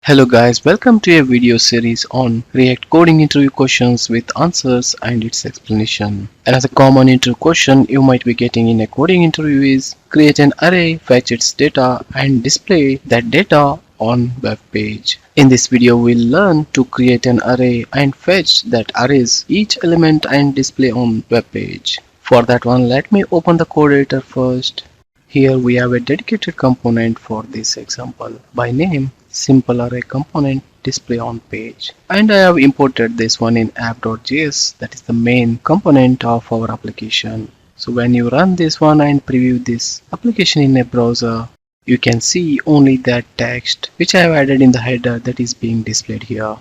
Hello guys, welcome to a video series on React coding interview questions with answers and its explanation. Another common interview question you might be getting in a coding interview is create an array, fetch its data and display that data on web page. In this video we'll learn to create an array and fetch that arrays each element and display on web page. For that one, let me open the code editor first. Here we have a dedicated component for this example by name simple array component display on page, and I have imported this one in app.js, that is the main component of our application. So when you run this one and preview this application in a browser, you can see only that text which I have added in the header that is being displayed here.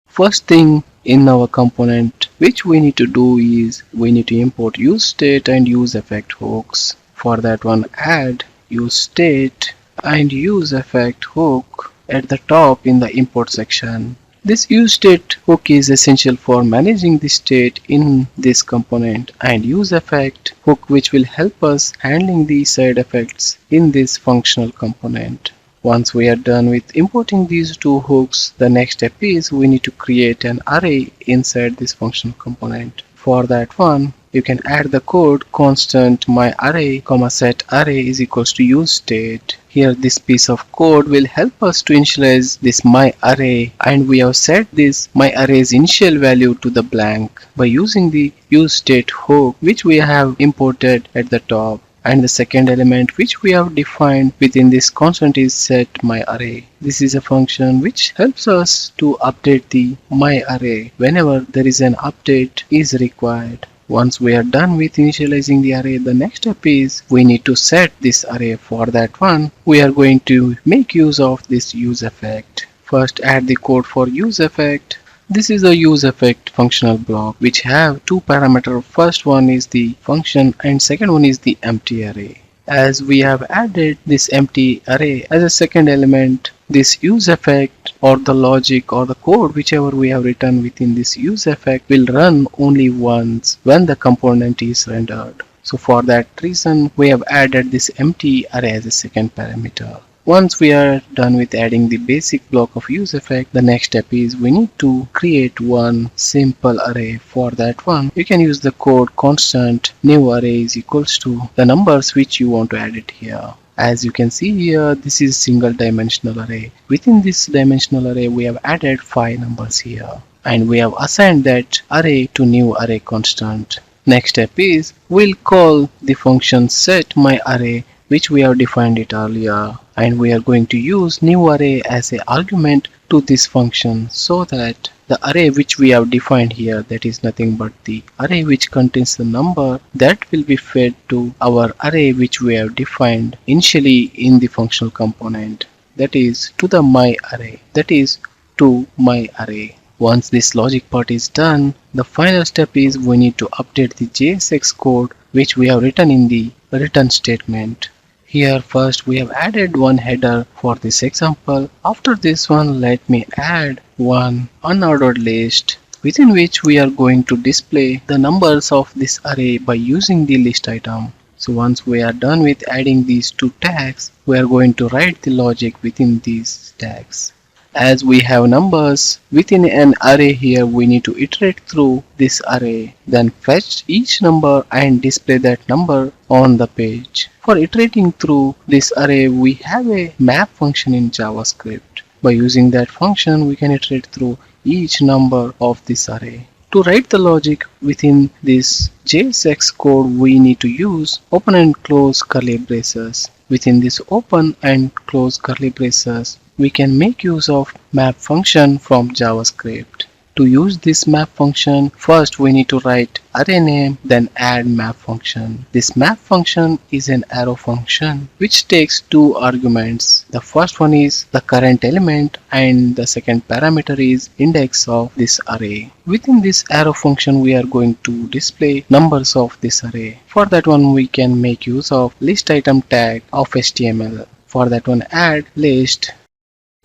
First thing in our component which we need to do is we need to import useState and useEffect hooks. For that one, add useState and useEffect hook at the top in the import section. This useState hook is essential for managing the state in this component, and useEffect hook which will help us handling the side effects in this functional component. Once we are done with importing these two hooks, the next step is we need to create an array inside this functional component. For that one, you can add the code constant myArray, set array is equals to useState. Here this piece of code will help us to initialize this myArray, and we have set this myArray's initial value to the blank by using the useState hook which we have imported at the top. And the second element which we have defined within this constant is setMyArray. This is a function which helps us to update the myArray whenever there is an update is required. Once we are done with initializing the array, the next step is we need to set this array. For that one, we are going to make use of this useEffect. First, add the code for useEffect. This is a useEffect functional block which have two parameters. First one is the function and second one is the empty array. As we have added this empty array as a second element, this useEffect or the logic or the code whichever we have written within this useEffect will run only once when the component is rendered. So for that reason we have added this empty array as a second parameter. Once we are done with adding the basic block of useEffect, the next step is we need to create one simple array. For that one, you can use the code constant new array is equals to the numbers which you want to add it here. As you can see here, this is single dimensional array. Within this dimensional array, we have added 5 numbers here, and we have assigned that array to new array constant. Next step is we'll call the function setMyArray which we have defined it earlier, and we are going to use new array as an argument to this function, so that the array which we have defined here, that is nothing but the array which contains the number, that will be fed to our array which we have defined initially in the functional component, that is to the myArray, that is to myArray. Once this logic part is done, the final step is we need to update the JSX code which we have written in the return statement. Here first we have added one header for this example. After this one, let me add one unordered list within which we are going to display the numbers of this array by using the list item. So once we are done with adding these two tags, we are going to write the logic within these tags. As we have numbers within an array here, we need to iterate through this array, then fetch each number and display that number on the page. For iterating through this array, we have a map function in JavaScript. By using that function, we can iterate through each number of this array. To write the logic within this JSX code, we need to use open and close curly braces. Within this open and close curly braces, we can make use of map function from JavaScript. To use this map function, first we need to write array name, then add map function. This map function is an arrow function which takes two arguments. The first one is the current element and the second parameter is index of this array. Within this arrow function, we are going to display numbers of this array. For that one, we can make use of list item tag of HTML. For that one, add list.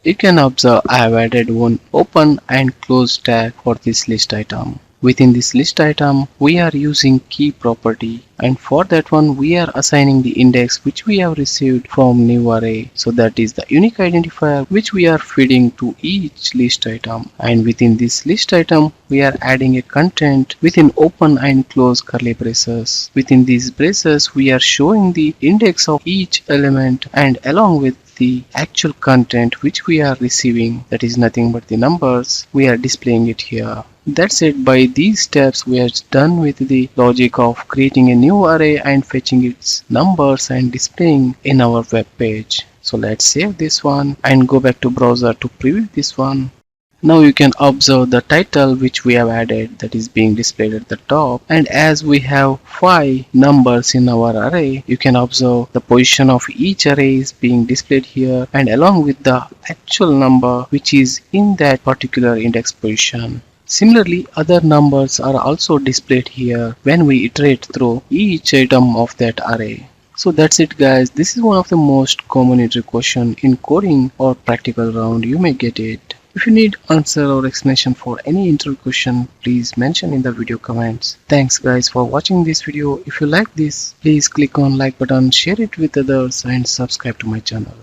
You can observe I have added one open and close tag for this list item. Within this list item, we are using key property, and for that one we are assigning the index which we have received from new array. So that is the unique identifier which we are feeding to each list item. And within this list item, we are adding a content within open and close curly braces. Within these braces, we are showing the index of each element and along with the actual content which we are receiving, that is nothing but the numbers, we are displaying it here. That's it. By these steps we are done with the logic of creating a new array and fetching its numbers and displaying in our web page. So let's save this one and go back to browser to preview this one. Now you can observe the title which we have added, that is being displayed at the top, and as we have 5 numbers in our array, you can observe the position of each array is being displayed here and along with the actual number which is in that particular index position. Similarly, other numbers are also displayed here when we iterate through each item of that array. So that's it guys, this is one of the most common interview question in coding or practical round, you may get it. If you need answer or explanation for any interview question, please mention in the video comments. Thanks guys for watching this video. If you like this, please click on like button, share it with others and subscribe to my channel.